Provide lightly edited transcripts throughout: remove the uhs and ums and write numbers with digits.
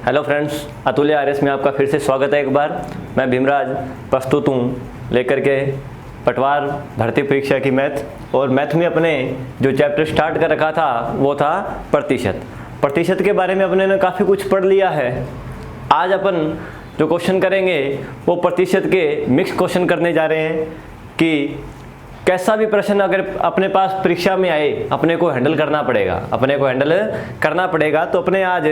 Hello friends, अतुल्य RS में आपका फिर से स्वागत है। एक बार मैं भीमराज प्रस्तुत हूँ लेकर के पटवार भर्ती परीक्षा की मैथ। और मैथ में अपने जो चैप्टर स्टार्ट कर रखा था वो था प्रतिशत के बारे में अपने ने काफ़ी कुछ पढ़ लिया है। आज अपन जो क्वेश्चन करेंगे वो प्रतिशत के मिक्स क्वेश्चन करने जा रहे हैं कि कैसा भी प्रश्न अगर अपने पास परीक्षा में आए अपने को हैंडल करना पड़ेगा। तो अपने आज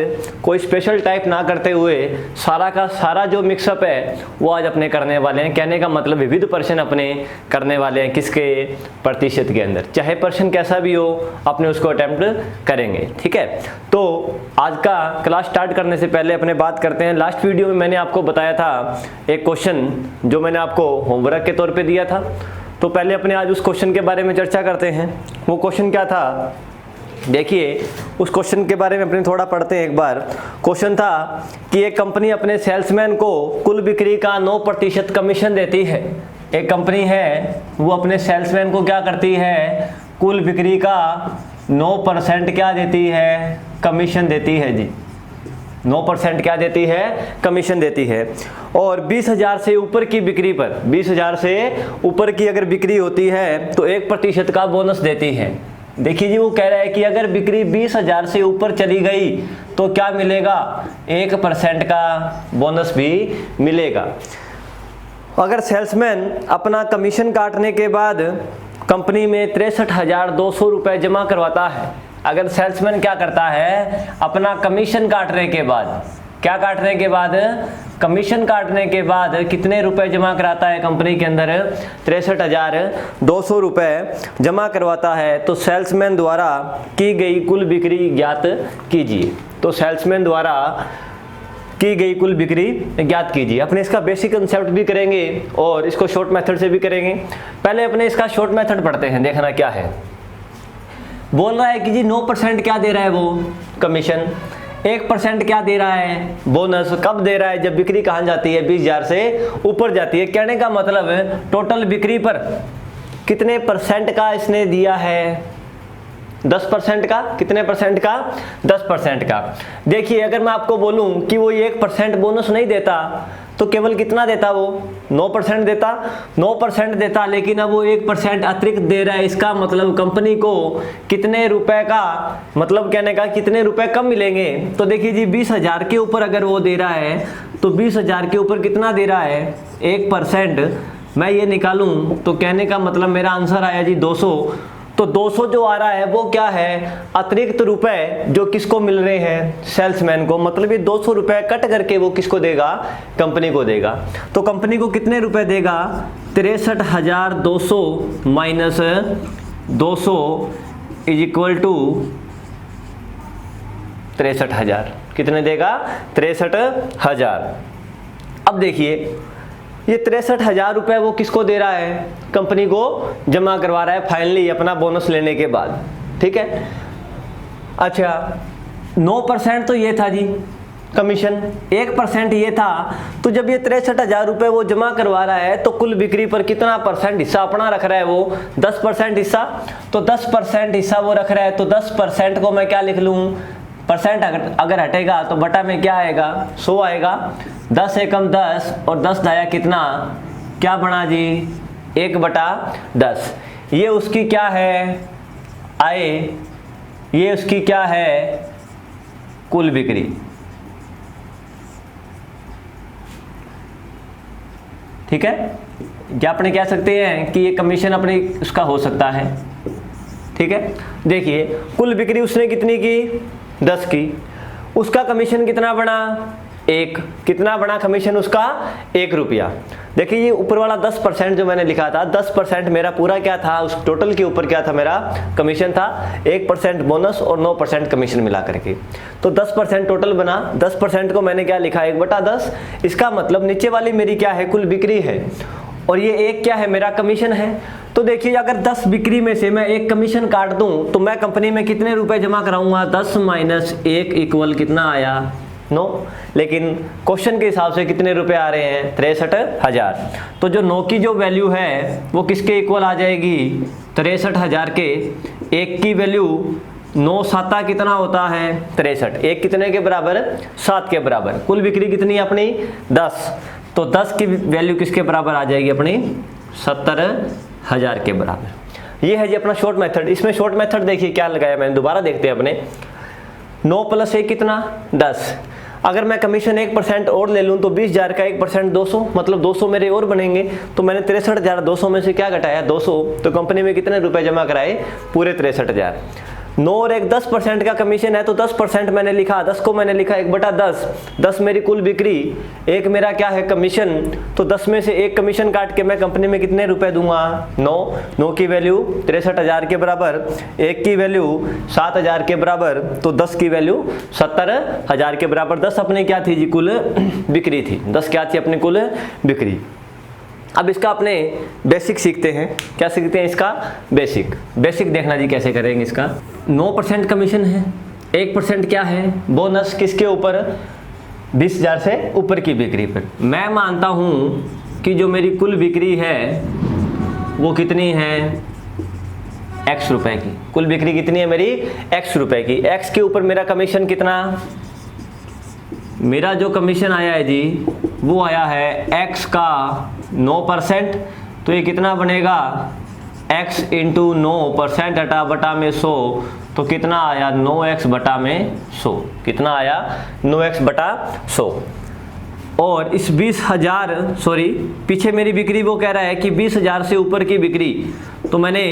कोई स्पेशल टाइप ना करते हुए सारा का सारा जो मिक्सअप है वो आज अपने करने वाले हैं। कहने का मतलब विविध प्रश्न अपने करने वाले हैं किसके, प्रतिशत के अंदर। चाहे प्रश्न कैसा भी हो अपने उसको अटेम्प्ट करेंगे, ठीक है। तो आज का क्लास स्टार्ट करने से पहले अपने बात करते हैं। लास्ट वीडियो में मैंने आपको बताया था एक क्वेश्चन जो मैंने आपको होमवर्क के तौर पर दिया था। तो पहले अपने आज उस क्वेश्चन के बारे में चर्चा करते हैं। वो क्वेश्चन क्या था, देखिए उस क्वेश्चन के बारे में अपने थोड़ा पढ़ते हैं एक बार। क्वेश्चन था कि एक कंपनी अपने सेल्समैन को कुल बिक्री का 9% कमीशन देती है। एक कंपनी है वो अपने सेल्समैन को क्या करती है, कुल बिक्री का 9% क्या देती है, कमीशन देती है जी। 9% क्या देती है, कमीशन देती है। और 20,000 से ऊपर की बिक्री पर, 20,000 से ऊपर की अगर बिक्री होती है तो 1% का बोनस देती है। देखिए जी, वो कह रहा है कि अगर बिक्री 20,000 से ऊपर चली गई तो क्या मिलेगा, 1% का बोनस भी मिलेगा। अगर सेल्समैन अपना कमीशन काटने के बाद कंपनी में 63,200 रुपये जमा करवाता है। अगर सेल्समैन क्या करता है, अपना कमीशन काटने के बाद, क्या काटने के बाद, कमीशन काटने के बाद कितने रुपए जमा कराता है कंपनी के अंदर, 63,200 रुपये जमा करवाता है। तो सेल्समैन द्वारा की गई कुल बिक्री ज्ञात कीजिए। तो सेल्समैन द्वारा की गई कुल बिक्री ज्ञात कीजिए। अपने इसका बेसिक कंसेप्ट भी करेंगे और इसको शॉर्ट मेथड से भी करेंगे। पहले अपने इसका शॉर्ट मेथड पढ़ते हैं, देखना क्या है। बोल रहा है कि जी 9% क्या दे रहा है वो, कमीशन। 1% क्या दे रहा है, बोनस। कब दे रहा है, जब बिक्री कहाँ जाती है, 20,000 से ऊपर जाती है। कहने का मतलब टोटल बिक्री पर कितने परसेंट का इसने दिया है, 10% का। कितने परसेंट का, 10% का। देखिए अगर मैं आपको बोलूं कि वो 1% बोनस नहीं देता तो केवल कितना देता, वो 9% देता, 9% देता। लेकिन अब वो 1% अतिरिक्त दे रहा है। इसका मतलब कंपनी को कितने रुपए का, मतलब कहने का कितने रुपए कम मिलेंगे। तो देखिए जी, 20,000 के ऊपर अगर वो दे रहा है तो 20,000 के ऊपर कितना दे रहा है, 1%। मैं ये निकालूं तो कहने का मतलब मेरा आंसर आया जी 200। तो 200 जो आ रहा है वो क्या है, अतिरिक्त रुपए जो किसको मिल रहे हैं, सेल्समैन को। मतलब ये 200 रुपए कट करके वो किसको देगा, कंपनी को देगा। तो कंपनी को कितने रुपए देगा, 63,200 माइनस 200 इज इक्वल टू 63,000। कितने देगा, 63,000। अब देखिए ये 63,000 रुपये वो किसको दे रहा है, कंपनी को जमा करवा रहा है फाइनली अपना बोनस लेने के बाद, ठीक है। अच्छा 9% तो ये था जी कमीशन, 1% ये था। तो जब ये 63,000 रुपये वो जमा करवा रहा है तो कुल बिक्री पर कितना परसेंट हिस्सा अपना रख रहा है वो, 10% हिस्सा। तो 10% हिस्सा वो रख रहा है। तो 10% को मैं क्या लिख लूँ, परसेंट अगर हटेगा तो बटा में क्या आएगा, 100 आएगा। 10 एकम 10 और 10 दाया कितना, क्या बना जी, 1/10। ये उसकी क्या है आय, ये उसकी क्या है, कुल बिक्री। ठीक है, क्या अपने कह सकते हैं कि ये कमीशन अपने उसका हो सकता है, ठीक है। देखिए कुल बिक्री उसने कितनी की, 10 की। उसका कमीशन कितना बना, 1। कितना बना कमीशन उसका, 1 रुपया। देखिए ये ऊपर वाला 10% जो मैंने लिखा था, 10% मेरा पूरा क्या था, उस टोटल के ऊपर क्या था, मेरा कमीशन था। 1% बोनस और 9% कमीशन मिला करके तो 10% टोटल बना। 10% को मैंने क्या लिखा, 1/10। इसका मतलब नीचे वाली मेरी क्या है, कुल बिक्री है और ये 1 क्या है, मेरा कमीशन है। तो देखिए अगर 10 बिक्री में से मैं 1 कमीशन काट दूं तो मैं कंपनी में कितने रुपए जमा कराऊंगा, 10 माइनस 1 इक्वल कितना आया, 9। लेकिन क्वेश्चन के हिसाब से कितने रुपए आ रहे हैं, 63,000। तो जो 9 की जो वैल्यू है वो किसके इक्वल आ जाएगी, 63,000 के। 1 की वैल्यू 9 साता कितना होता है 63, एक कितने के बराबर 7 के बराबर। कुल बिक्री कितनी है अपनी 10, तो 10 की वैल्यू किसके बराबर आ जाएगी अपनी 70,000 के बराबर। ये है जी अपना शॉर्ट मेथड। इसमें शॉर्ट मेथड देखिए क्या लगाया मैंने, दोबारा देखते हैं अपने। 9 + 1 कितना 10, अगर मैं कमीशन 1% और ले लूँ तो 20,000 का 1% 200, मतलब 200 मेरे और बनेंगे। तो मैंने 63,200 में से क्या घटाया 200, तो कंपनी में कितने रुपए जमा कराए पूरे 63,000। 9 और 1 10% का कमीशन है तो 10% मैंने लिखा, 10 को मैंने लिखा 1/10, 10 मेरी कुल बिक्री, एक मेरा क्या है कमीशन, तो 10 में से एक कमीशन काट के मैं कंपनी में कितने रुपए दूंगा 9 की वैल्यू 63,000 के बराबर, 1 की वैल्यू 7,000 के बराबर, तो 10 की वैल्यू 70,000 के बराबर। 10 अपनी क्या थी जी कुल बिक्री थी, 10 क्या थी अपनी कुल बिक्री। अब इसका अपने बेसिक सीखते हैं। क्या सीखते हैं इसका बेसिक देखना जी कैसे करेंगे इसका। 9% कमीशन है, 1% क्या है बोनस, किसके ऊपर 20,000 से ऊपर की बिक्री पर। मैं मानता हूं कि जो मेरी कुल बिक्री है वो कितनी है x रुपए की, कुल बिक्री कितनी है मेरी x रुपए की। x के ऊपर मेरा कमीशन कितना, मेरा जो कमीशन आया है जी वो आया है x का 9%, तो ये कितना बनेगा x × 9% अटा बटा में 100, तो कितना आया 9x बटा में 100, कितना आया 9x बटा 100। और इस 20,000 पीछे मेरी बिक्री वो कह रहा है कि 20,000 से ऊपर की बिक्री, तो मैंने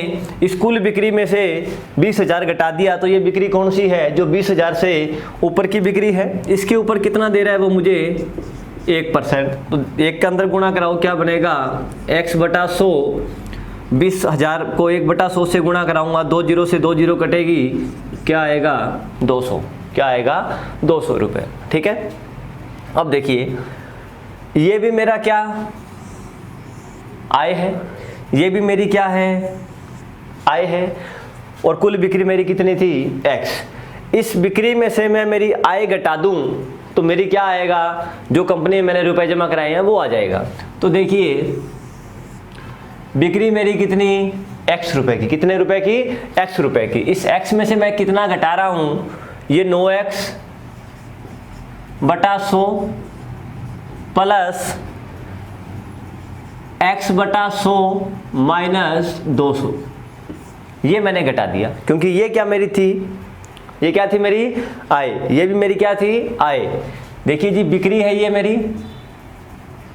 इस कुल बिक्री में से 20,000 घटा दिया, तो ये बिक्री कौन सी है जो 20,000 से ऊपर की बिक्री है। इसके ऊपर कितना दे रहा है वो मुझे 1%, तो 1 के अंदर गुणा कराओ क्या बनेगा x बटा 100, 20,000 को 1/100 से गुणा कराऊंगा, 2 0 से 2 0 कटेगी, क्या आएगा 200, क्या आएगा 200 रुपये। ठीक है, अब देखिए ये भी मेरा क्या आय है, ये भी मेरी क्या है आय है, और कुल बिक्री मेरी कितनी थी x। इस बिक्री में से मैं मेरी आय घटा दूं तो मेरी क्या आएगा, जो कंपनी में मैंने रुपए जमा कराए हैं वो आ जाएगा। तो देखिए बिक्री मेरी कितनी x रुपए की, कितने रुपए की x रुपए की। इस x में से मैं कितना घटा रहा हूँ, ये 9x बटा 100 प्लस x बटा 100 माइनस 200, ये मैंने घटा दिया, क्योंकि ये क्या मेरी थी, ये क्या थी मेरी आय, ये भी मेरी क्या थी आय। देखिए जी बिक्री है ये मेरी,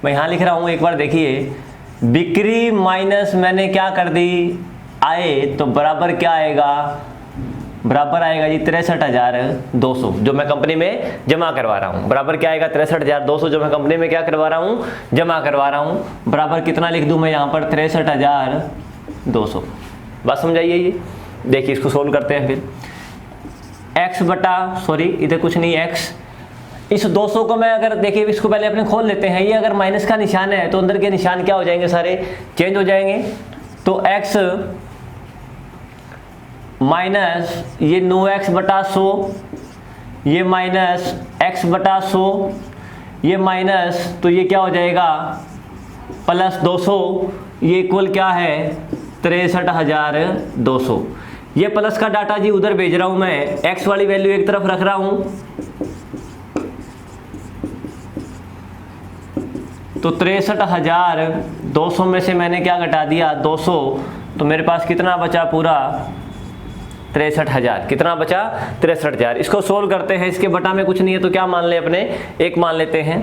मैं यहाँ लिख रहा हूँ एक बार देखिए, बिक्री माइनस मैंने क्या कर दी आय, तो बराबर क्या आएगा, बराबर आएगा जी 63,200 जो मैं कंपनी में जमा करवा रहा हूँ। बराबर क्या आएगा 63,200 जो मैं कंपनी में क्या करवा रहा हूँ, जमा करवा रहा हूँ। बराबर कितना लिख दूँ मैं यहाँ पर 63,200। बात समझाइए ये। देखिए इसको सोल्व करते हैं फिर। x बटा इधर कुछ नहीं x, इस 200 को मैं अगर देखिए इसको पहले अपने खोल लेते हैं, ये अगर माइनस का निशान है तो अंदर के निशान क्या हो जाएंगे, सारे चेंज हो जाएंगे। तो x माइनस ये 9x बटा 100, ये माइनस x बटा 100, ये माइनस, तो ये क्या हो जाएगा प्लस 200, ये इक्वल क्या है 63,200। ये प्लस का डाटा जी उधर भेज रहा हूं मैं, x वाली वैल्यू एक तरफ रख रहा हूं, तो 63,200 में से मैंने क्या घटा दिया 200, तो मेरे पास कितना बचा पूरा 63,000। कितना बचा 63,000। इसको सोल्व करते हैं, इसके बटा में कुछ नहीं है तो क्या मान ले अपने 1 मान लेते हैं।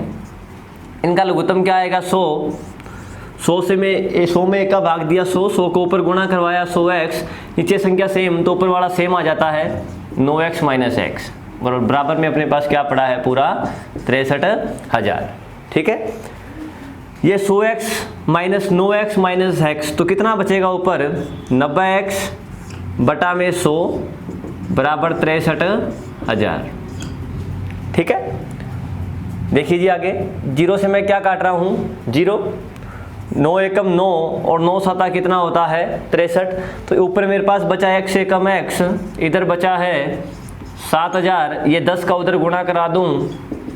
इनका लघुत्तम क्या आएगा 100 से मैं 100 में 1 का भाग दिया 100 को ऊपर गुणा करवाया 100x, नीचे संख्या सेम तो ऊपर वाला सेम आ जाता है 9x माइनस x, बराबर में अपने पास क्या पड़ा है पूरा 63,000। ठीक है, ये 100x minus 9x minus x, तो कितना बचेगा ऊपर 90x बटा में 100 बराबर 63,000। ठीक है, देखिए जी आगे 0 से मैं क्या काट रहा हूँ 0, 9 एकम 9 और 9 साता कितना होता है 63, तो ऊपर मेरे पास बचा x एकम x, इधर बचा है 7,000, ये 10 का उधर गुणा करा दूं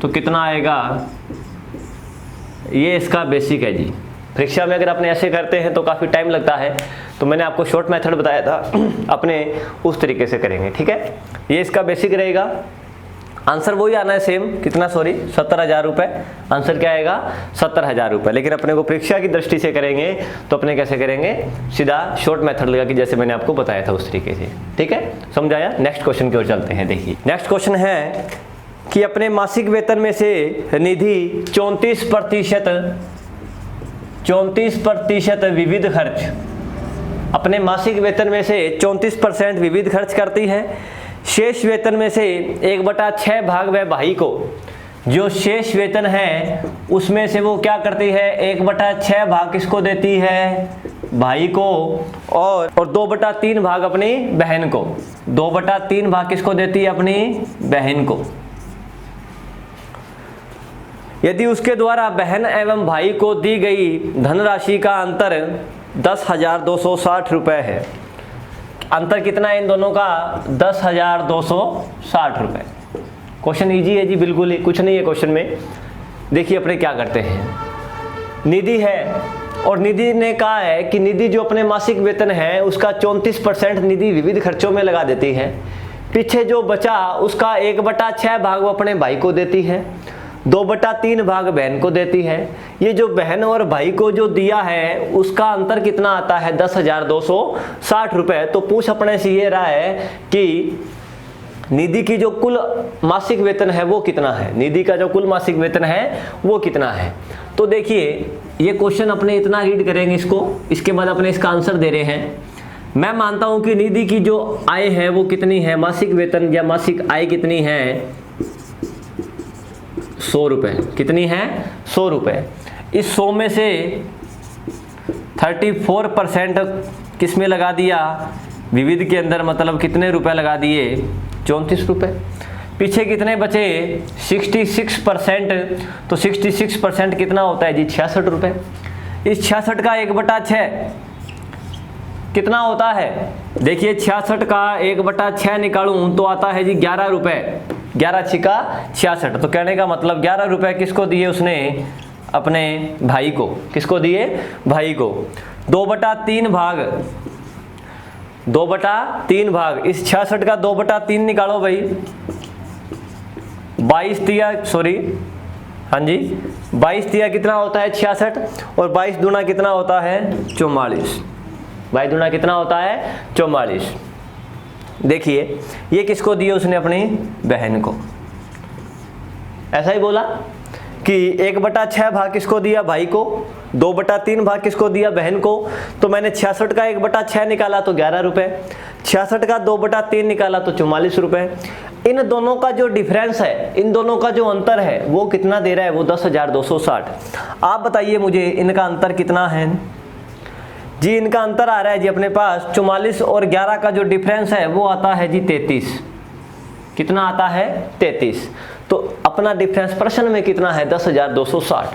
तो कितना आएगा, ये इसका बेसिक है जी। परीक्षा में अगर अपने ऐसे करते हैं तो काफ़ी टाइम लगता है, तो मैंने आपको शॉर्ट मेथड बताया था, अपने उस तरीके से करेंगे। ठीक है, ये इसका बेसिक रहेगा। आंसर वही आना है सेम, कितना, सॉरी 70,000 रुपये। आंसर क्या आएगा? 70,000 रुपये। लेकिन अपने को परीक्षा की दृष्टि से करेंगे तो अपने कैसे करेंगे? सीधा शॉर्ट मेथड लगा कि जैसे मैंने आपको बताया था उस तरीके से। ठीक है, समझाया? नेक्स्ट क्वेश्चन की ओर चलते हैं। देखिए नेक्स्ट क्वेश्चन है कि अपने मासिक वेतन में से निधि 34% विविध खर्च, अपने मासिक वेतन में से 34% विविध खर्च करती है। शेष वेतन में से 1/6 भाग वह भाई को, जो शेष वेतन है उसमें से वो क्या करती है? 1/6 भाग किसको देती है? भाई को। और 2/3 भाग अपनी बहन को। 2/3 भाग किसको देती है? अपनी बहन को। यदि उसके द्वारा बहन एवं भाई को दी गई धनराशि का अंतर 10,260 रुपये है। अंतर कितना है इन दोनों का? 10,260 रुपये। क्वेश्चन इजी है जी, बिल्कुल ही कुछ नहीं है क्वेश्चन में। देखिए अपने क्या करते हैं, निधि है और निधि ने कहा है कि निधि जो अपने मासिक वेतन है उसका 34% निधि विविध खर्चों में लगा देती है। पीछे जो बचा उसका 1/6 भाग वो अपने भाई को देती है, 2/3 भाग बहन को देती है। ये जो बहन और भाई को जो दिया है उसका अंतर कितना आता है? 10,260 रुपये। तो पूछ अपने से ये रहा है कि निधि की जो कुल मासिक वेतन है वो कितना है? निधि का जो कुल मासिक वेतन है वो कितना है? तो देखिए ये क्वेश्चन अपने इतना रीड करेंगे इसको, इसके बाद अपने इसका आंसर दे रहे हैं। मैं मानता हूं कि निधि की जो आय है वो कितनी है? मासिक वेतन या मासिक आय कितनी है? 100 रुपये। कितनी है? 100 रुपये। इस 100 में से 34% किस में लगा दिया? विविध के अंदर, मतलब कितने रुपए लगा दिए? 34 रुपये। पीछे कितने बचे? 66%। तो 66% कितना होता है जी? 66 रुपये। इस 66 का 1/6 कितना होता है? देखिए 66 का 1/6 निकालूं तो आता है जी 11 रुपये। 11 छिका 66। तो कहने का मतलब 11 रुपये किसको दिए उसने? अपने भाई को। किसको दिए? भाई को। 2/3 भाग, 2/3 भाग, इस 66 का 2/3 निकालो भाई। 22 तिया, सॉरी, हाँ जी 22 तिया कितना होता है? 66। और 22 दूना कितना होता है? 44। 22 दूना कितना होता है? 44। देखिए ये किसको दिए उसने? अपनी बहन को। ऐसा ही बोला कि 1/6 भाग किसको दिया? भाई को। 2/3 भाग किसको दिया? बहन को। तो मैंने 66 का 1/6 निकाला तो 11 रुपये, 66 का 2/3 निकाला तो 44 रुपये। इन दोनों का जो डिफरेंस है, इन दोनों का जो अंतर है वो कितना दे रहा है? वो 10,260। आप बताइए मुझे इनका अंतर कितना है जी? इनका अंतर आ रहा है जी अपने पास 44 और 11 का जो डिफरेंस है वो आता है जी 33। कितना आता है? 33। तो अपना डिफरेंस प्रश्न में कितना है? 10,260।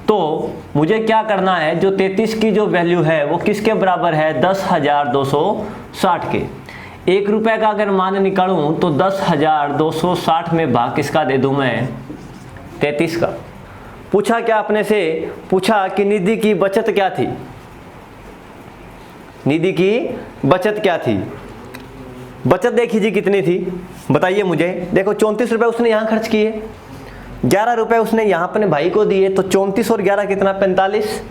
तो मुझे क्या करना है? जो 33 की जो वैल्यू है वो किसके बराबर है? 10,260 के। 1 रुपये का अगर मान निकालूं तो 10,260 में भाग किसका दे दूं मैं? 33 का। पूछा क्या अपने से? पूछा कि निधि की बचत क्या थी? निधि की बचत क्या थी? बचत देखिए जी कितनी थी, बताइए मुझे। देखो 34 रुपये उसने यहाँ खर्च किए, 11 रुपये उसने यहाँ अपने भाई को दिए, तो 34 और 11 कितना? 45।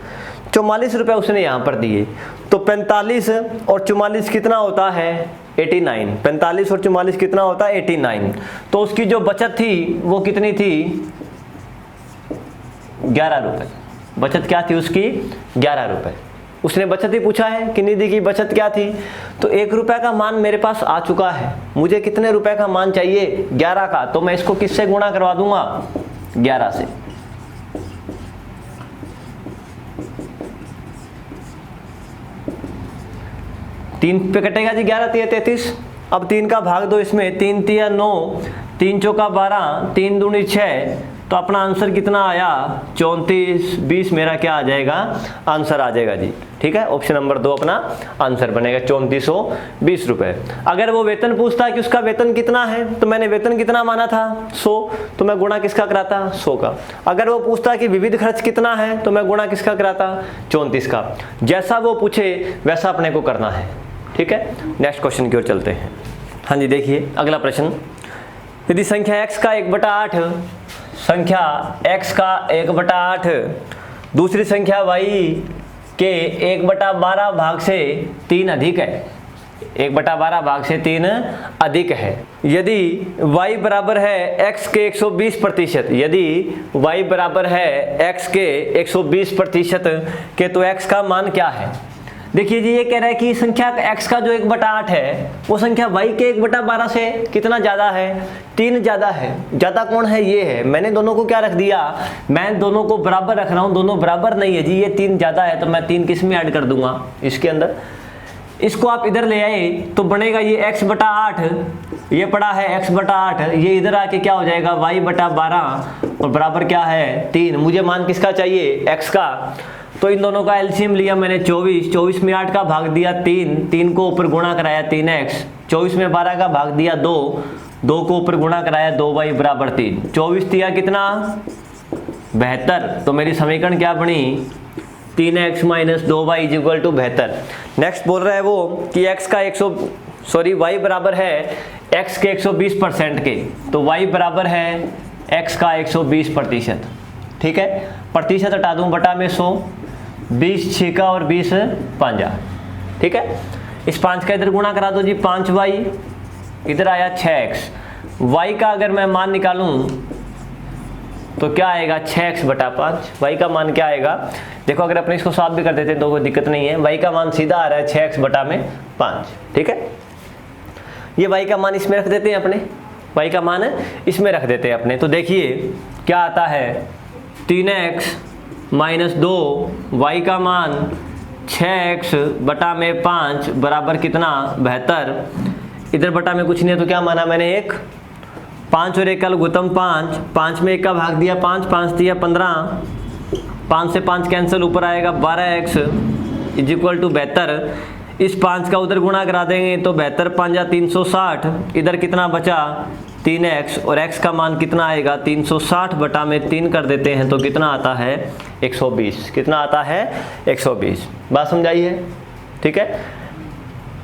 44 रुपये उसने यहाँ पर दिए, तो 45 और 44 कितना होता है? 89। 45 और 44 कितना होता है? 89। तो उसकी जो बचत थी वो कितनी थी? 11 रुपये। बचत क्या थी उसकी? 11 रुपये। उसने बचत ही पूछा है कि निधि की बचत क्या थी। तो 1 रुपये का मान मेरे पास आ चुका है। मुझे कितने रुपए का मान चाहिए? 11 का। तो मैं इसको किससे गुणा करवा दूंगा? 11 से। तीन पे कटेगा जी 11 तिया 33। अब 3 का भाग दो इसमें, 3 तिया 9, 3 चौका 12, 3 दूनी 6, तो अपना आंसर कितना आया 3420 मेरा क्या आ जाएगा आंसर आ जाएगा जी। ठीक है, ऑप्शन नंबर 2 अपना आंसर बनेगा 3420 रुपए। अगर वो वेतन पूछता कि उसका वेतन कितना है तो मैंने वेतन कितना माना था 100, तो मैं गुणा किसका कराता 100 का। अगर वो पूछता कि विविध खर्च कितना है तो मैं गुणा किसका कराता 34 का। जैसा वो पूछे वैसा अपने को करना है। ठीक है, नेक्स्ट क्वेश्चन की ओर चलते हैं। हाँ जी, देखिए अगला प्रश्न, यदि संख्या x का 1/8 संख्या x का 1/8 दूसरी संख्या y के 1/12 भाग से 3 अधिक है, 1/12 भाग से 3 अधिक है, यदि y बराबर है x के 120%, यदि y बराबर है x के 120% के, तो x का मान क्या है। देखिए जी, ये कह रहा है कि संख्या x का जो 1/8 है वो संख्या y के 1/12 से कितना ज़्यादा है 3 ज़्यादा है। ज़्यादा कौन है, ये है। मैंने दोनों को क्या रख दिया, मैं दोनों को बराबर रख रहा हूँ, दोनों बराबर नहीं है जी, ये 3 ज़्यादा है तो मैं 3 किस में ऐड कर दूंगा इसके अंदर। इसको आप इधर ले आए तो बनेगा ये x/8, ये पड़ा है x/8, ये इधर आके क्या हो जाएगा y/12 और बराबर क्या है 3। मुझे मान किसका चाहिए x का, तो इन दोनों का एलसीएम लिया मैंने 24 में 8 का भाग दिया 3 को ऊपर गुणा कराया 3x, 24 में 12 का भाग दिया 2 को ऊपर गुणा कराया 2y बराबर 3, 24 दिया कितना 72। तो मेरी समीकरण क्या बनी 3x - 2y = 72। नेक्स्ट बोल रहा है वो कि x का y बराबर है x के 120% के, तो y बराबर है x का 120%। ठीक है, प्रतिशत हटा दूं बटा में 100, 20 छिका और 20 पांजा। ठीक है, इस 5 का इधर गुणा करा दो जी, 5y इधर आया 6x। y का अगर मैं मान निकालूं तो क्या आएगा 6x/5। y का मान क्या आएगा, देखो अगर अपने इसको साफ भी कर देते हैं तो कोई दिक्कत नहीं है। y का मान सीधा आ रहा है 6x/5। ठीक है, ये y का मान इसमें रख देते हैं अपने, y का मान इसमें रख देते हैं अपने। तो देखिए क्या आता है 3x - 2, y का मान 6x/5 बराबर कितना 72। इधर बटा में कुछ नहीं है तो क्या माना मैंने 1, 5 और 1 का लघुत्तम 5, 5 में 1 का भाग दिया 5 दिया 15, 5 से 5 कैंसिल, ऊपर आएगा 12x = 72। इस 5 का उधर गुणा करा देंगे तो 72 5 360, इधर कितना बचा 3x और x का मान कितना आएगा 360 बटा में 3 कर देते हैं तो कितना आता है 120। कितना आता है 120। बात समझाई है। ठीक है,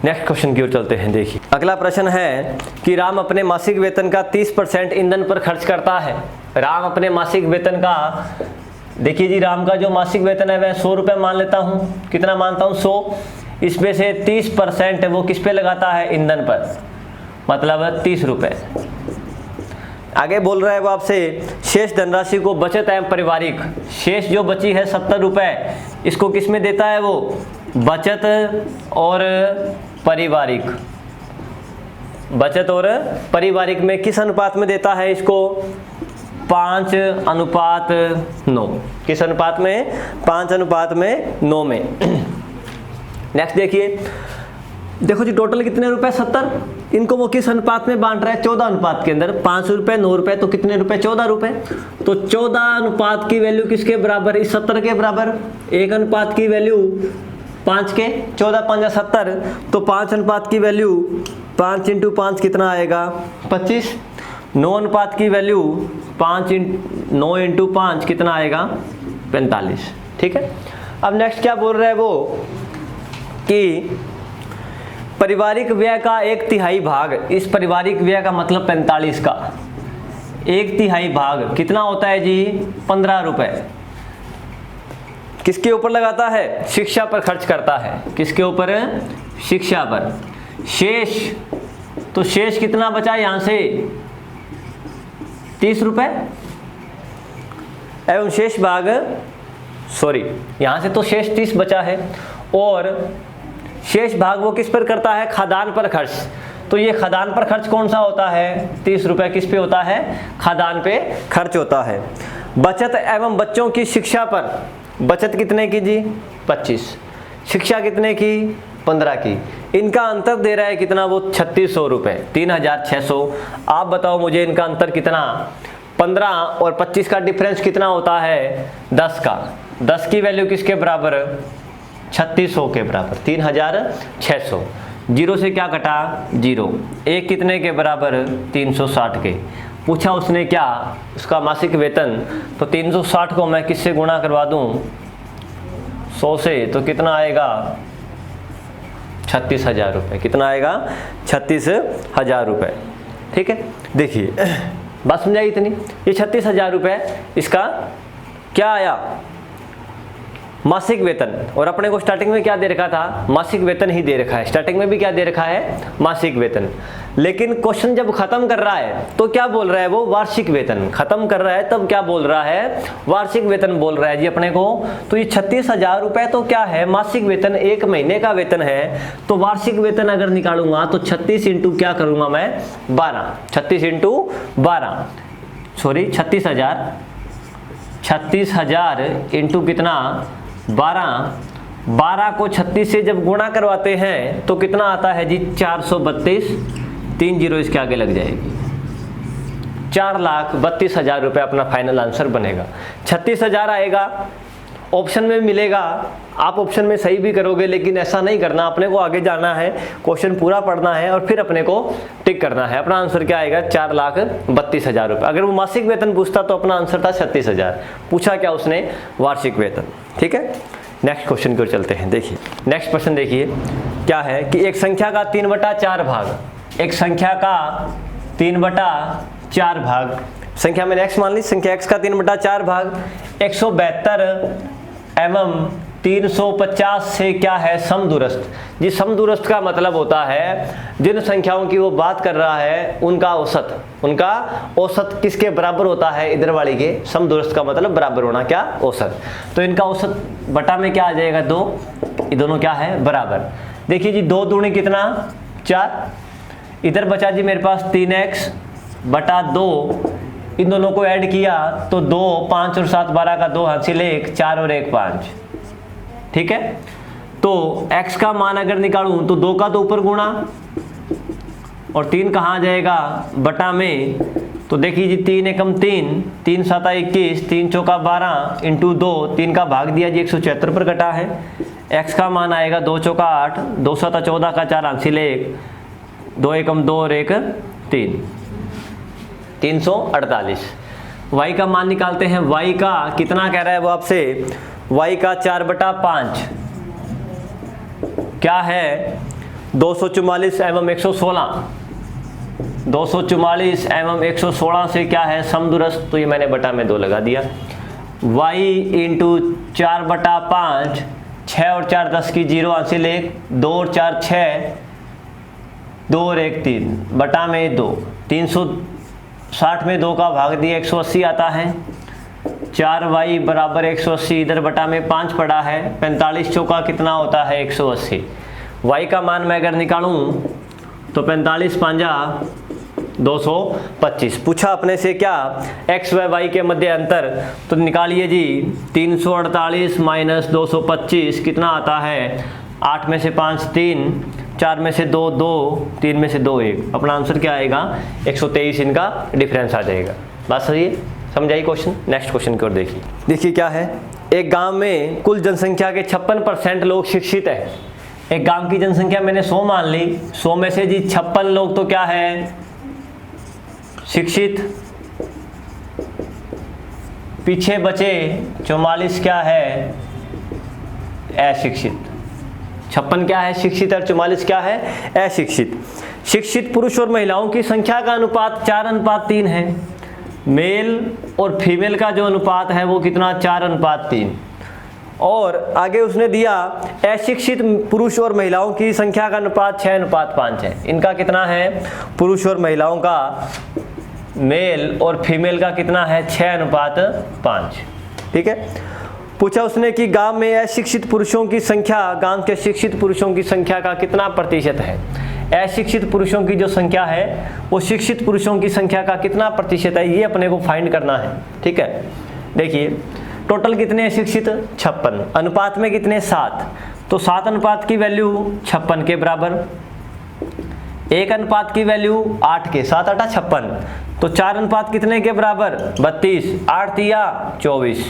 नेक्स्ट क्वेश्चन की ओर चलते हैं। देखिए अगला प्रश्न है कि राम अपने मासिक वेतन का 30% ईंधन पर खर्च करता है। राम अपने मासिक वेतन का, देखिए जी राम का जो मासिक वेतन है वह 100 रुपये मान लेता हूँ, कितना मानता हूँ 100, इसमें से 30% वो किस पे लगाता है ईंधन पर, मतलब 30 रुपये। आगे बोल रहा है वो आपसे शेष धनराशि को बचत एवं पारिवारिक, शेष जो बची है 70 रुपये, इसको किस में देता है वो बचत और पारिवारिक, बचत और पारिवारिक में किस अनुपात में देता है इसको 5:9। किस अनुपात में 5:9 में। नेक्स्ट देखिए, देखो जी टोटल कितने रुपए 70, इनको वो किस अनुपात में बांट रहा है 14 अनुपात के अंदर, 5 रुपए 9 रुपए तो कितने रुपए 14 रुपए। तो 14 अनुपात की वैल्यू किसके बराबर, इस 70 के बराबर। 1 अनुपात की वैल्यू 5 के, 14 5 70, तो 5 अनुपात की वैल्यू 5 × 5 कितना आएगा 25। 9 अनुपात की वैल्यू 9 × 5 कितना आएगा 45। ठीक है, अब नेक्स्ट क्या बोल रहा है वो कि पारिवारिक व्यय का 1/3 भाग, इस पारिवारिक व्यय का मतलब 45 का 1/3 भाग कितना होता है जी 15 रुपए, किसके ऊपर लगाता है शिक्षा पर खर्च करता है। किसके ऊपर, शिक्षा पर। शेष, तो शेष कितना बचा यहां से 30 रुपए एवं शेष भाग, सॉरी यहां से तो शेष 30 बचा है और शेष भाग वो किस पर करता है खाद्यान्न पर खर्च। तो ये खाद्यान्न पर खर्च कौन सा होता है 30 रुपए, किस पे होता है खाद्यान्न पे खर्च होता है। बचत एवं बच्चों की शिक्षा पर, बचत कितने की जी 25, शिक्षा कितने की 15 की, इनका अंतर दे रहा है कितना वो 3600 रुपए, 3600। आप बताओ मुझे इनका अंतर कितना 15 और 25 का डिफरेंस कितना होता है 10 का। 10 की वैल्यू किसके बराबर 3600 के बराबर 3600। जीरो से क्या कटा 0। एक कितने के बराबर 360 के। पूछा उसने क्या उसका मासिक वेतन, तो 360 को मैं किससे गुणा करवा दूं 100 से, तो कितना आएगा 36,000 रुपये। कितना आएगा 36,000 रुपये। ठीक है, देखिए बात समझाई इतनी। ये 36,000 रुपये इसका क्या आया मासिक वेतन, और अपने को स्टार्टिंग में क्या दे रखा था मासिक वेतन ही दे रखा है। स्टार्टिंग में भी क्या दे रखा है मासिक वेतन। लेकिन क्वेश्चन जब खत्म कर रहा है तो क्या बोल रहा है वो वार्षिक वेतन। खत्म कर रहा है तब क्या बोल रहा है वार्षिक वेतन बोल रहा है जी अपने को। तो ये 36,000 रुपये तो क्या है मासिक वेतन, एक महीने का वेतन है। तो वार्षिक वेतन अगर निकालूंगा तो 36 इंटू क्या करूंगा मैं 12, 36 इंटू 12 सॉरी 36,000 इंटू कितना 12 को 36 से जब गुणा करवाते हैं तो कितना आता है जी 432। 3 जीरो इसके आगे लग जाएगी। 4,32,000 रुपये अपना फाइनल आंसर बनेगा। 36,000 आएगा ऑप्शन में मिलेगा। आप ऑप्शन में सही भी करोगे लेकिन ऐसा नहीं करना, अपने को आगे जाना है, क्वेश्चन पूरा पढ़ना है और फिर अपने को टिक करना है। अपना आंसर क्या आएगा 4,32,000 रुपये। अगर वो मासिक वेतन पूछता तो अपना आंसर था 36,000। पूछा क्या उसने वार्षिक वेतन। ठीक है, नेक्स्ट क्वेश्चन की ओर चलते हैं। देखिए नेक्स्ट क्वेश्चन देखिए क्या है कि एक संख्या का 3/4 भाग, एक संख्या का 3/4 भाग, संख्या मैंने x मान ली, संख्या x का 3/4 भाग 172 एवं 350 से क्या है समदूरस्थ। जी समदूरस्थ का मतलब होता है जिन संख्याओं की वो बात कर रहा है उनका औसत किसके बराबर होता है इधर वाली के। समदूरस्थ का मतलब बराबर होना, क्या औसत। तो इनका औसत बटा में क्या आ जाएगा 2, ये दोनों क्या है बराबर। देखिए जी 2 दूनी कितना 4, इधर बचा जी मेरे पास 3x बटा 2, इन दोनों को ऐड किया तो 2, 5 और 7 12 का 2 हासिल 1, 4 और 1 5। ठीक है, तो x का मान अगर निकालूं तो 2 का तो ऊपर गुणा और 3 कहाँ आ जाएगा बटा में। तो देखिए जी 3 एकम 3, 3 7 21, 3 चौका 12 इंटू 2, 3 का भाग दिया जी 174 पर कटा है। x का मान आएगा 2 चौका 8, 2 7 14 का 4 हासिल 1, 2 एकम 2 और 1 3, 348। y का मान निकालते हैं। y का कितना कह रहा है वो आपसे, y का 4/5 क्या है 244 एवं 116। 244 एवं 116 से क्या है समदूरस्थ, तो ये मैंने बटा में 2 लगा दिया। y इंटू 4/5, 6 और 4 10 की 0 हासिल 1, 2 और 4 6, 2 और 1 3 बटा में 2। 360 में 2 का भाग दिया 180 आता है। 4y बराबर 180, इधर बटा में 5 पड़ा है। 45 चौका कितना होता है 180। y का मान मैं अगर निकालूं तो 45 5 225। पूछा अपने से क्या x व y के मध्य अंतर, तो निकालिए जी 348 माइनस 225 कितना आता है 8 में से 5 3, 4 में से 2 2, 3 में से 2 1। अपना आंसर क्या आएगा 123। इनका डिफरेंस आ जाएगा। बात सही है, समझ आई क्वेश्चन। नेक्स्ट क्वेश्चन की ओर देखिए। देखिए क्या है, एक गांव में कुल जनसंख्या के 56% लोग शिक्षित है। एक गांव की जनसंख्या मैंने 100 मान ली, 100 में से जी 56 लोग तो क्या है शिक्षित, पीछे बचे 44 क्या है अशिक्षित। 56 क्या है शिक्षित और 44 क्या है अशिक्षित। शिक्षित पुरुष और महिलाओं की संख्या का अनुपात 4:3 है। मेल और फीमेल का जो अनुपात है वो कितना 4:3। और आगे उसने दिया अशिक्षित पुरुष और महिलाओं की संख्या का अनुपात 6:5 है। इनका कितना है पुरुष और महिलाओं का, मेल और फीमेल का कितना है 6:5। ठीक है, पूछा उसने कि गांव में अशिक्षित पुरुषों की संख्या, गांव के शिक्षित पुरुषों की संख्या का कितना प्रतिशत है। अशिक्षित पुरुषों की जो संख्या है वो शिक्षित पुरुषों की संख्या का कितना प्रतिशत है, ये अपने को फाइंड करना है। ठीक है, देखिए टोटल कितने शिक्षित 56, अनुपात में कितने 7, तो 7 अनुपात की वैल्यू 56 के बराबर, 1 अनुपात की वैल्यू 8 के, 7 8 56, तो 4 अनुपात कितने के बराबर? 32। 8 तिया 24,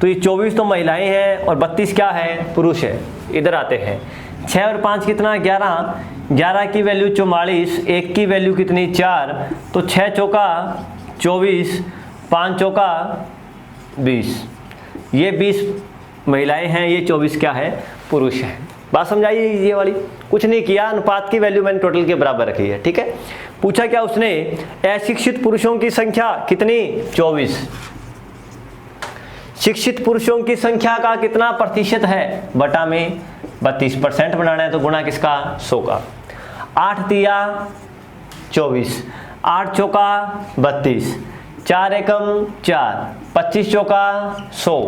तो ये 24 तो महिलाएं हैं और 32 क्या है? पुरुष है। इधर आते हैं, 6 और 5 कितना? 11। 11 की वैल्यू 44, 1 की वैल्यू कितनी? 4, तो 6 चौका 24, 5 चौका 20। ये 20 महिलाएं हैं, ये 24 क्या है? पुरुष है। बात समझाइए ये वाली। कुछ नहीं किया, अनुपात की वैल्यू मैंने टोटल के बराबर रखी है, ठीक है। पूछा क्या उसने? अशिक्षित पुरुषों की संख्या कितनी? 24। शिक्षित पुरुषों की संख्या का कितना प्रतिशत है? बटा में 32% बनाना है तो गुणा किसका? 100 का। 8 तिया 24, 8 चौका 32, 4 एकम 4, 25 चौका 100,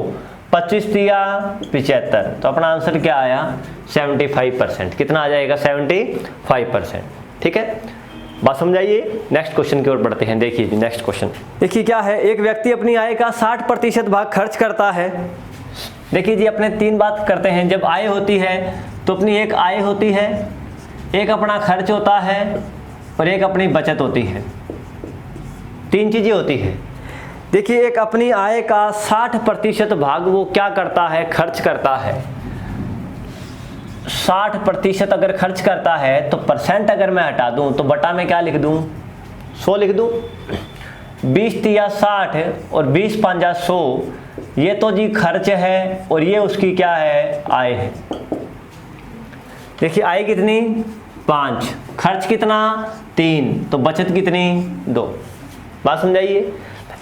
25 तिया 75, तो अपना आंसर क्या आया? 75%। कितना आ जाएगा? 75%, ठीक है। बात समझाइए। नेक्स्ट क्वेश्चन की ओर बढ़ते हैं। देखिए जी नेक्स्ट क्वेश्चन, देखिए क्या है। एक व्यक्ति अपनी आय का 60% भाग खर्च करता है। देखिए जी, अपने 3 बात करते हैं। जब आय होती है तो अपनी एक आय होती है, एक अपना खर्च होता है और एक अपनी बचत होती है। 3 चीजें होती है। देखिए, एक अपनी आय का 60% भाग वो क्या करता है? खर्च करता है। 60% अगर खर्च करता है तो परसेंट अगर मैं हटा दूं तो बटा में क्या लिख दूं? 100 लिख दूं। 20 तिया 60 और 20 पंजा 100, ये तो जी खर्च है और ये उसकी क्या है? आय है। देखिए, आय कितनी? 5, खर्च कितना? 3, तो बचत कितनी? 2। बात समझाइए।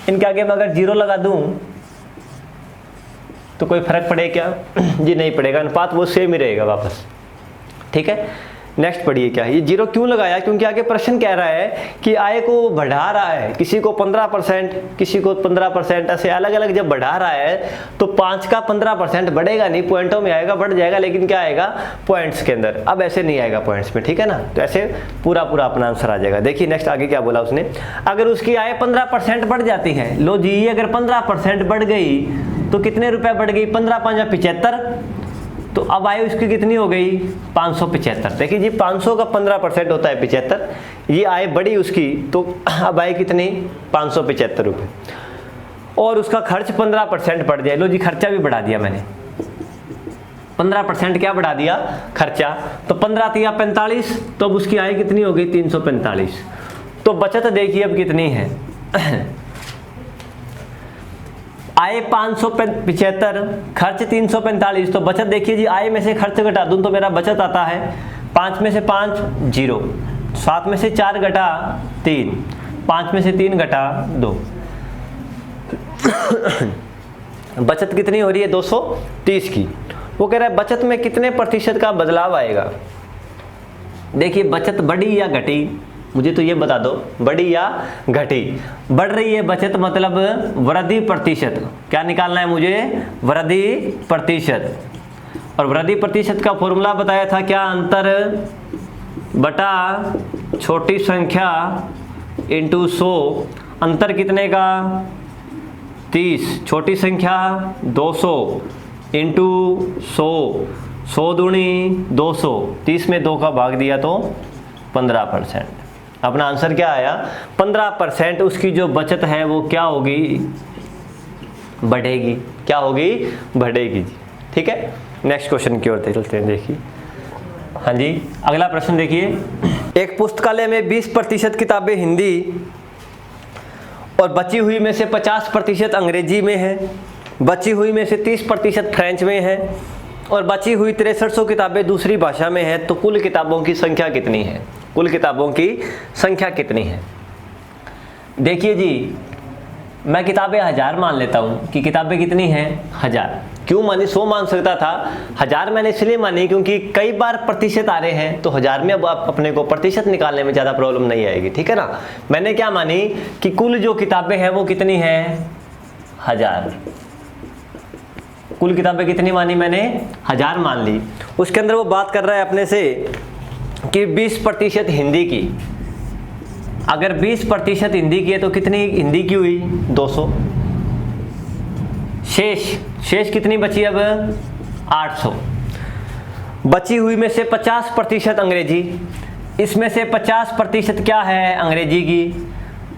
इनके आगे मैं अगर 0 लगा दूं तो कोई फर्क पड़े क्या? जी नहीं पड़ेगा, अनुपात वो सेम ही रहेगा वापस, ठीक है। नेक्स्ट पढ़िए क्या है। ये 0 क्यों लगाया? क्योंकि आगे प्रश्न कह रहा है कि आय को बढ़ा रहा है, किसी को 15%, किसी को 15%, ऐसे अलग अलग जब बढ़ा रहा है तो 5 का 15% बढ़ेगा नहीं, पॉइंटों में आएगा, बढ़ जाएगा, लेकिन क्या आएगा? पॉइंट्स के अंदर। अब ऐसे नहीं आएगा पॉइंट्स में, ठीक है ना। तो ऐसे पूरा पूरा अपना आंसर आ जाएगा। देखिए नेक्स्ट आगे क्या बोला उसने। अगर उसकी आय 15% बढ़ जाती है, लो जी, अगर 15% बढ़ गई तो कितने रुपए बढ़ गई? 15 पंजा 75, तो अब आय उसकी कितनी हो गई? 575। देखिए जी, 500 का 15% होता है 75। ये आय बढ़ी उसकी, तो अब आय कितनी? 575 रुपये। और उसका खर्च 15% बढ़ जाए। लो जी, खर्चा भी बढ़ा दिया मैंने, 15% क्या बढ़ा दिया? खर्चा। तो 15 तिया 45, तो अब उसकी आय कितनी हो गई? 345। तो बचत देखिए अब कितनी है? आय 575, खर्च 345, तो बचत देखिए जी, आय में से खर्च घटा दूं तो मेरा बचत आता है 5 में से 5 0, 7 में से 4 घटा 3, 5 में से 3 घटा 2। बचत कितनी हो रही है? 230 की। वो कह रहा है बचत में कितने प्रतिशत का बदलाव आएगा? देखिए, बचत बढ़ी या घटी? मुझे तो ये बता दो, बढ़ी या घटी? बढ़ रही है बचत, मतलब वृद्धि प्रतिशत। क्या निकालना है मुझे? वृद्धि प्रतिशत। और वृद्धि प्रतिशत का फॉर्मूला बताया था क्या? अंतर बटा छोटी संख्या इंटू 100। अंतर कितने का? 30, छोटी संख्या 200 इंटू 100, 100 दूनी 200, 30 में 2 का भाग दिया तो 15%। अपना आंसर क्या आया? 15% उसकी जो बचत है वो क्या होगी? बढ़ेगी। क्या होगी? बढ़ेगी, ठीक है। नेक्स्ट क्वेश्चन की ओर चलते हैं। देखिए, हाँ जी, अगला प्रश्न देखिए। एक पुस्तकालय में 20% किताबें हिंदी और बची हुई में से 50% अंग्रेजी में है, बची हुई में से 30% फ्रेंच में है और बची हुई 6300 किताबें दूसरी भाषा में है, तो कुल किताबों की संख्या कितनी है? कुल किताबों की संख्या कितनी है? देखिए जी, मैं किताबें 1000 मान लेता हूँ कि किताबें कितनी हैं? 1000। क्यों मानी? 100 मान सकता था, 1000 मैंने इसलिए मानी क्योंकि कई बार प्रतिशत आ रहे हैं, तो 1000 में अब अपने को प्रतिशत निकालने में ज़्यादा प्रॉब्लम नहीं आएगी, ठीक है ना। मैंने क्या मानी कि कुल जो किताबें हैं वो कितनी हैं? 1000। कुल किताबें कितनी मानी मैंने? 1000 मान ली। उसके अंदर वो बात कर रहा है अपने से कि 20% हिंदी की। अगर 20% हिंदी की है तो कितनी हिंदी की हुई? 200। शेष कितनी बची अब? 800। बची हुई में से 50% अंग्रेजी, इसमें से 50% क्या है? अंग्रेजी की।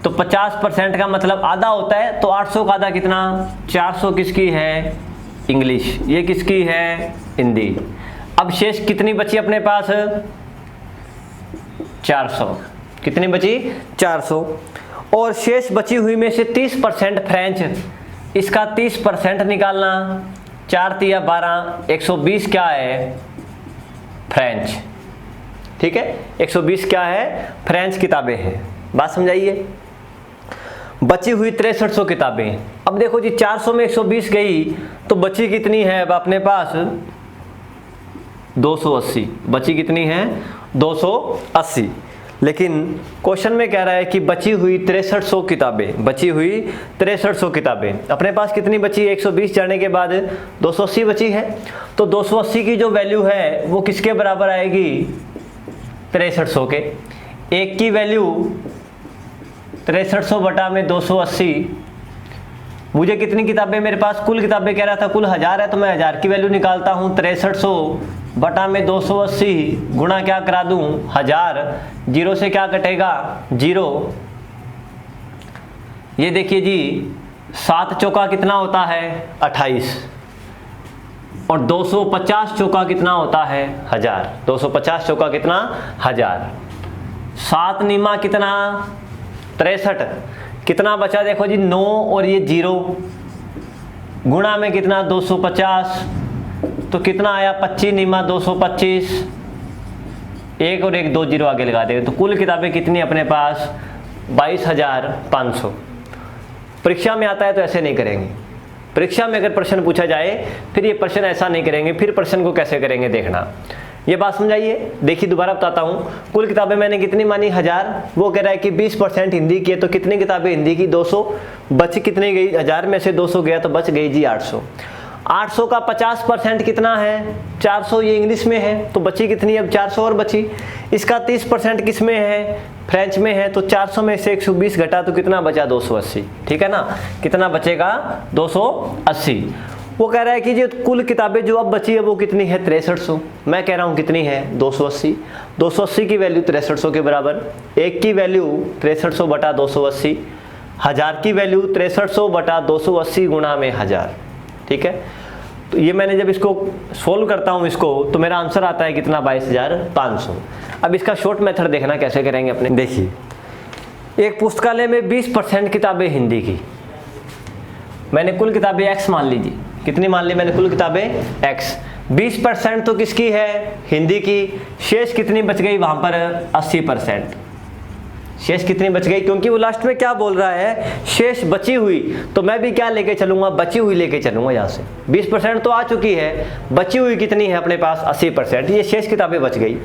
तो 50% का मतलब आधा होता है, तो 800 का आधा कितना, 400 किसकी है, इंग्लिश, ये किसकी है, हिंदी। अब शेष कितनी बची अपने पास, 400, कितनी बची, 400। और शेष बची हुई में से 30% फ्रेंच, इसका 30% निकालना, 4 तिया 12, 120 क्या है, फ्रेंच, ठीक है, 120 क्या है, फ्रेंच किताबें हैं। बात समझाइए। बची हुई 6300 किताबें। अब देखो जी 400 में 120 गई तो बची कितनी है अब अपने पास, 280, बची कितनी है, 280। लेकिन क्वेश्चन में कह रहा है कि बची हुई 6300 किताबें, बची हुई 6300 किताबें, अपने पास कितनी बची, 120 जाने के बाद 280 बची है। तो 280 की जो वैल्यू है वो किसके बराबर आएगी, 6300 के। एक की वैल्यू 6300 बटा में 280, मुझे कितनी किताबें, मेरे पास कुल किताबें कह रहा था कुल 1000 है, तो मैं 1000 की वैल्यू निकालता हूँ, 6300 बटा में 280 गुणा क्या करा दूं, 1000, जीरो से क्या कटेगा, 0। ये देखिए जी 7 चौका कितना होता है, 28, और 250 चौका कितना होता है, 1000, 250 चौका कितना, 1000। 7 नीमा कितना, 63, कितना बचा देखो जी 9 और ये 0, गुणा में कितना 250, तो कितना आया 25 नीमा 225, एक और एक 2 जीरो आगे लगा देंगे, तो कुल किताबें कितनी अपने पास, 22,500। परीक्षा में आता है तो ऐसे नहीं करेंगे, परीक्षा में अगर प्रश्न पूछा जाए फिर ये प्रश्न ऐसा नहीं करेंगे, फिर प्रश्न को कैसे करेंगे देखना। ये बात समझाइए। देखिए दोबारा बताता हूँ, कुल किताबें मैंने कितनी मानी, 1000, वो कह रहा है कि 20% हिंदी की है, तो कितनी किताबें हिंदी की, 200, बच कितनी गई, 1000 में से 200 गया तो बच गई जी 800। 800 का 50% कितना है, 400, ये इंग्लिश में है, तो बची कितनी, अब 400 और बची। इसका 30% किस में है, फ्रेंच में है, तो 400 में से 120 घटा तो कितना बचा, 280, ठीक है ना, कितना बचेगा, 280। वो कह रहा है कि जो कुल किताबें जो अब बची है वो कितनी है, 6300, मैं कह रहा हूँ कितनी है, 280। 280 की वैल्यू 6300 के बराबर, एक की वैल्यू 6300 बटा 280, 1000 की वैल्यू 6300 बटा 280 गुणा में 1000, ठीक है। तो ये मैंने जब इसको सोल्व करता हूँ इसको, तो मेरा आंसर आता है कितना, 22,500। अब इसका शॉर्ट मेथड देखना कैसे करेंगे अपने। देखिए एक पुस्तकालय में 20% किताबें हिंदी की, मैंने कुल किताबें x मान लीजिए, कितनी मान ली मैंने, कुल किताबें x, 20% तो किसकी है, हिंदी की, शेष कितनी बच गई वहां पर, 80%। शेष कितनी बच गई, क्योंकि वो लास्ट में क्या बोल रहा है, शेष बची हुई, तो मैं भी क्या लेके चलूंगा, बची हुई लेके चलूंगा। यहाँ से 20% तो आ चुकी है, बची हुई कितनी है अपने पास, 80%, ये शेष किताबें बच गई।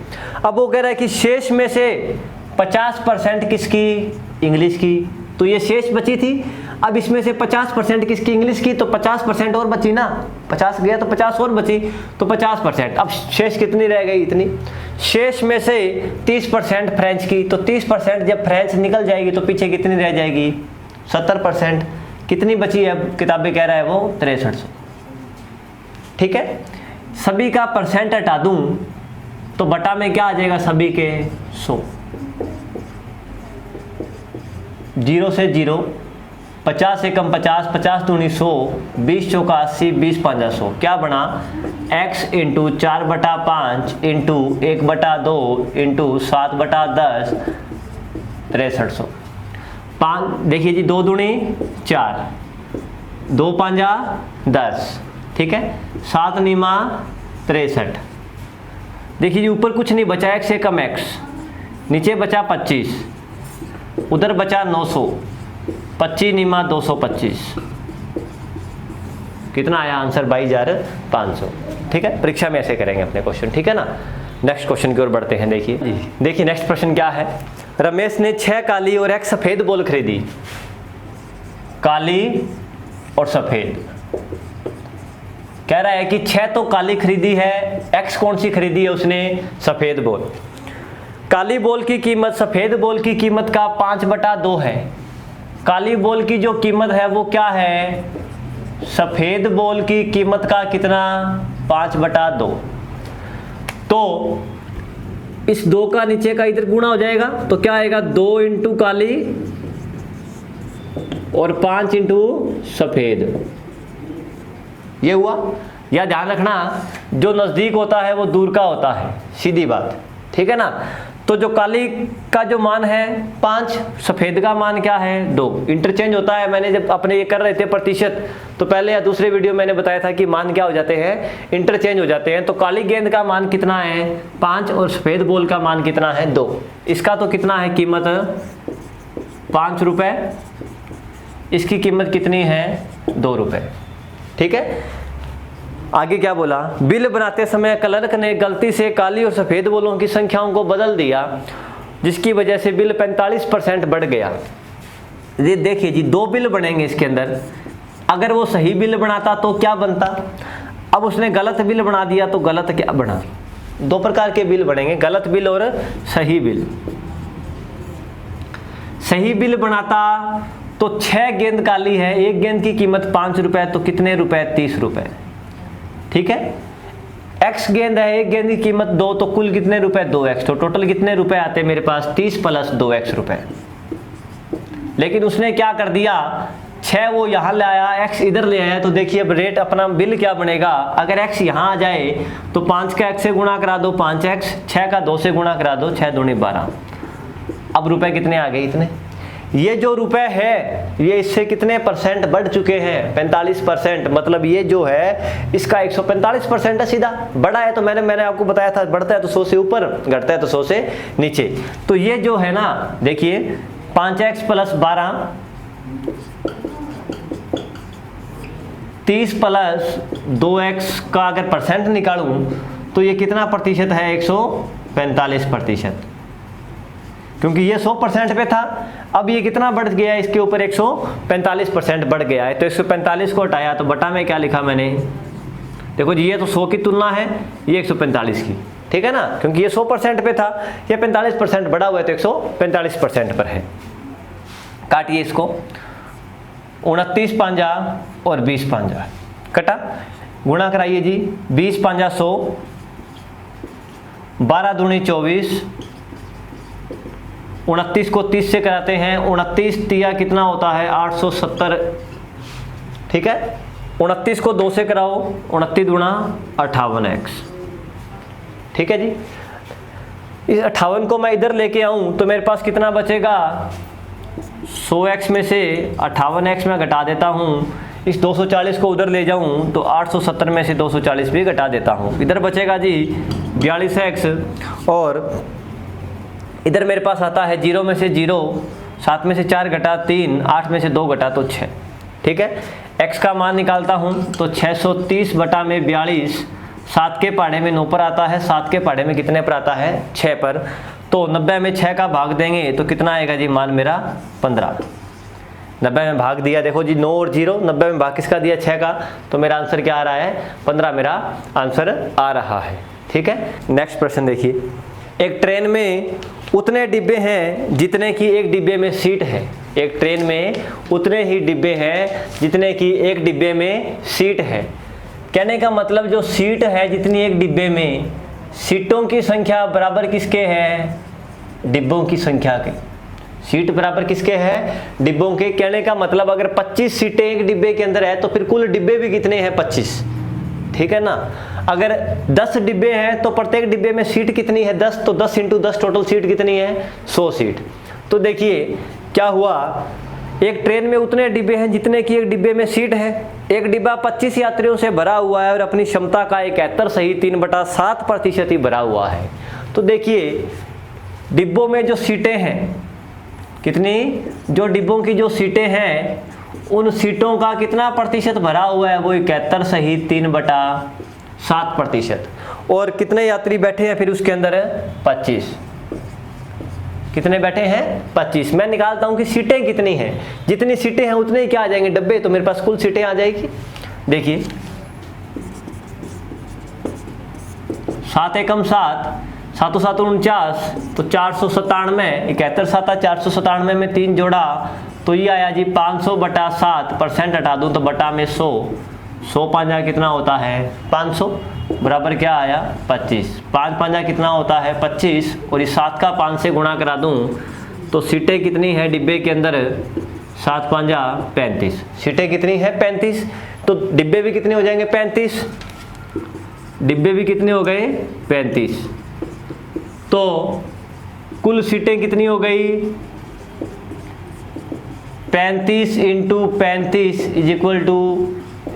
अब वो कह रहा है कि शेष में से 50% किसकी, इंग्लिश की, तो ये शेष बची थी। अब इसमें से 50% किसकी, इंग्लिश की, तो 50% और बची ना, 50 गया तो 50 और बची, तो 50%। अब शेष कितनी रह गई, इतनी। शेष में से 30% फ्रेंच की, तो 30% जब फ्रेंच निकल जाएगी तो पीछे कितनी रह जाएगी, 70%। कितनी बची है किताबें, कह रहा है वो 6300, ठीक है। सभी का परसेंट हटा दूं तो बटा में क्या आ जाएगा, सभी के 100, 0 से 0, 50 से कम 50, 50 दूनी 100, 20 चौका 80, 20 पाँचा 100, क्या बना, x इंटू 4/5 इंटू 1/2 इंटू 7/10, 6300। देखिए जी 2 दूनी 4, 2 पाँजा 10, ठीक है, 7 नीमा 63। देखिए जी ऊपर कुछ नहीं बचा, x से कम x, नीचे बचा 25, उधर बचा 900, 25 नीमा 225, कितना आया आंसर, 22,500, ठीक है। परीक्षा में ऐसे करेंगे अपने क्वेश्चन, ठीक है ना। नेक्स्ट क्वेश्चन की ओर बढ़ते हैं। देखिए नेक्स्ट प्रश्न क्या है, रमेश ने 6 काली और 1 सफेद बॉल खरीदी, काली और सफेद। कह रहा है कि 6 तो काली खरीदी है, x कौन सी खरीदी है उसने, सफेद बॉल। काली बॉल की कीमत सफेद बॉल की कीमत का 5/2 है। काली बॉल की जो कीमत है वो क्या है, सफेद बॉल की कीमत का कितना, 5/2। तो इस 2 का नीचे का इधर गुणा हो जाएगा, तो क्या आएगा, 2 इंटू काली और 5 इंटू सफ़ेद, ये हुआ। या ध्यान रखना, जो नज़दीक होता है वो दूर का होता है, सीधी बात, ठीक है ना। तो जो काली का जो मान है 5, सफ़ेद का मान क्या है 2, इंटरचेंज होता है। मैंने जब अपने ये कर रहे थे प्रतिशत, तो पहले या दूसरे वीडियो मैंने बताया था कि मान क्या हो जाते हैं, इंटरचेंज हो जाते हैं। तो काली गेंद का मान कितना है 5 और सफ़ेद बॉल का मान कितना है 2। इसका तो कितना है कीमत 5 रुपये, इसकी कीमत कितनी है 2 रुपये, ठीक है। आगे क्या बोला, बिल बनाते समय क्लर्क ने गलती से काली और सफ़ेद बॉलों की संख्याओं को बदल दिया, जिसकी वजह से बिल 45% बढ़ गया। ये देखिए जी, 2 बिल बनेंगे इसके अंदर। अगर वो सही बिल बनाता तो क्या बनता, अब उसने गलत बिल बना दिया तो गलत क्या बना। 2 प्रकार के बिल बनेंगे, गलत बिल और सही बिल। सही बिल बनाता तो 6 गेंद काली है, 1 गेंद की कीमत 5 रुपये, तो कितने रुपए 30 रुपये, ठीक है। x गेंद है, 1 गेंद की कीमत 2, तो कुल कितने रुपए 2x, तो टोटल कितने रुपए आते हैं मेरे पास 30 प्लस 2x रुपए। लेकिन उसने क्या कर दिया, 6 वो यहाँ ले आया, x इधर ले आया, तो देखिए अब रेट अपना बिल क्या बनेगा। अगर x यहाँ आ जाए तो 5 का x से गुणा करा दो 5x, 6 का 2 से गुणा करा दो 6 दूनी 12। अब रुपए कितने आ गए इतने। ये जो रुपए है ये इससे कितने परसेंट बढ़ चुके हैं 45%, मतलब ये जो है इसका 145% है सीधा। बड़ा है तो मैंने आपको बताया था, बढ़ता है तो 100 से ऊपर, घटता है तो 100 से नीचे। तो ये जो है ना, देखिए 5x प्लस 12 30 प्लस 2x का अगर परसेंट निकालूं तो ये कितना प्रतिशत है 145%, क्योंकि ये 100% पे था। अब ये कितना बढ़ गया, इसके ऊपर 145% बढ़ गया है। तो 145 को हटाया तो बटा में क्या लिखा मैंने, देखो जी ये तो 100 की तुलना है, ये 145 की, ठीक है ना, क्योंकि ये 100% पे था, ये 45% बढ़ा हुआ है तो 145% पर है। काटिए इसको, 29 पांजा और 20 पांजा कटा, गुणा कराइए जी, 20 पांजा 100, 12 दूनी 24, 29 को 30 से कराते हैं, 29 तिया कितना होता है 870, ठीक है। 29 को 2 से कराओ, 29 गुणा 58x, ठीक है जी। इस 58 को मैं इधर लेके आऊं तो मेरे पास कितना बचेगा, 100x में से 58x में घटा देता हूं, इस 240 को उधर ले जाऊं तो 870 में से 240 भी घटा देता हूं, इधर बचेगा जी 42x, और इधर मेरे पास आता है 0 में से 0, 7 में से 4 घटा 3, 8 में से 2 घटा तो 6, ठीक है। x का मान निकालता हूं तो 630 बटा में 42, 7 के पहाड़े में 9 पर आता है, 7 के पहाड़े में कितने पर आता है 6 पर। तो 90 में 6 का भाग देंगे तो कितना आएगा जी मान मेरा 15। 90 में भाग दिया, देखो जी 9 और 0, 90 में भाग किसका दिया 6 का, तो मेरा आंसर क्या आ रहा है 15 मेरा आंसर आ रहा है, ठीक है। नेक्स्ट प्रश्न देखिए, एक ट्रेन में उतने डिब्बे हैं जितने की एक डिब्बे में सीट है। एक ट्रेन में उतने ही डिब्बे हैं जितने की एक डिब्बे में सीट है। कहने का मतलब जो सीट है जितनी एक डिब्बे में, सीटों की संख्या बराबर किसके है, डिब्बों की संख्या के। सीट बराबर किसके है, डिब्बों के। कहने का मतलब अगर 25 सीटें एक डिब्बे के अंदर है तो फिर कुल डिब्बे भी कितने हैं 25, ठीक है ना। अगर 10 डिब्बे हैं तो प्रत्येक डिब्बे में सीट कितनी है 10, तो 10 इंटू 10 टोटल सीट कितनी है 100 सीट। तो देखिए क्या हुआ, एक ट्रेन में उतने डिब्बे हैं जितने की एक डिब्बे में सीट है। एक डिब्बा 25 यात्रियों से भरा हुआ है और अपनी क्षमता का 71 सही 3/7% ही भरा हुआ है। तो देखिए डिब्बों में जो सीटें हैं कितनी, जो डिब्बों की जो सीटें हैं उन सीटों का कितना प्रतिशत भरा हुआ है, वो 71 सही 3/7%। और कितने यात्री बैठे हैं फिर उसके अंदर 25, कितने बैठे हैं 25। मैं निकालता हूं कि सीटें कितनी हैं, जितनी सीटें हैं उतने ही क्या आ जाएंगे डब्बे, तो मेरे पास कुल सीटें आ जाएगी। देखिए 7 एकम 7, 7 7 49, तो 497, 71 7 497 में 3 जोड़ा तो ये आया जी 500/7%। हटा दूं तो बटा में 100, 100 पांजा कितना होता है 500, बराबर क्या आया 25। 5 पांजा कितना होता है 25, और इस 7 का 5 से गुणा करा दूं तो सीटें कितनी है डिब्बे के अंदर 7 5 35, सीटें कितनी है 35, तो डिब्बे भी कितने हो जाएंगे 35, डिब्बे भी कितने हो गए 35, तो कुल सीटें कितनी हो गई 35 इंटू 35 इज इक्वल टू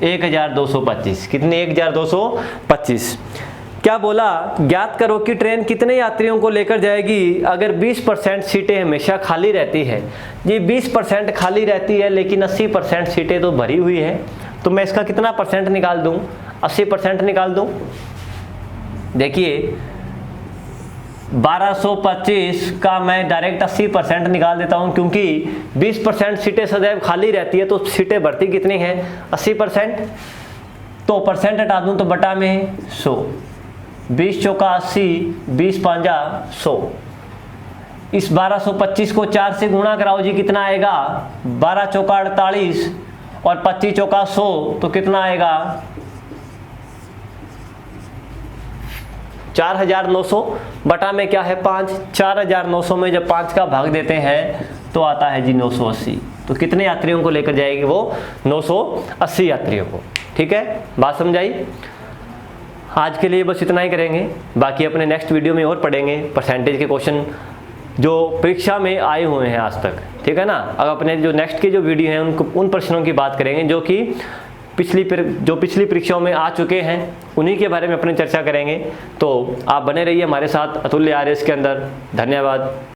1225, कितने 1225। क्या बोला, ज्ञात करो कि ट्रेन कितने यात्रियों को लेकर जाएगी अगर 20% सीटें हमेशा खाली रहती है। ये 20% खाली रहती है लेकिन 80% सीटें तो भरी हुई है, तो मैं इसका कितना परसेंट निकाल दूं, 80% निकाल दूं। देखिए 1225 का मैं डायरेक्ट 80% निकाल देता हूं, क्योंकि 20% सीटें सदैव खाली रहती है, तो सीटें भर्ती कितनी है 80%, तो परसेंट हटा दूं तो बटा में 100, 20 चौका 80, 20 पांजा 100। इस 1225 को 4 से गुणा कराओ जी, कितना आएगा 12 चौका 48 और 25 चौका 100, तो कितना आएगा 4900, बटा में क्या है 5, 4900 में जब 5 का भाग देते हैं तो आता है जी 980। तो कितने यात्रियों को लेकर जाएगी वो 980 यात्रियों को। ठीक है, बात समझाई। आज के लिए बस इतना ही करेंगे, बाकी अपने नेक्स्ट वीडियो में और पढ़ेंगे परसेंटेज के क्वेश्चन जो परीक्षा में आए हुए हैं आज तक। ठीक है ना, अब अपने जो नेक्स्ट के जो वीडियो हैं उन प्रश्नों की बात करेंगे जो कि पिछली परीक्षाओं में आ चुके हैं, उन्हीं के बारे में अपनी चर्चा करेंगे। तो आप बने रहिए हमारे साथ अतुल्य आर्यस के अंदर। धन्यवाद।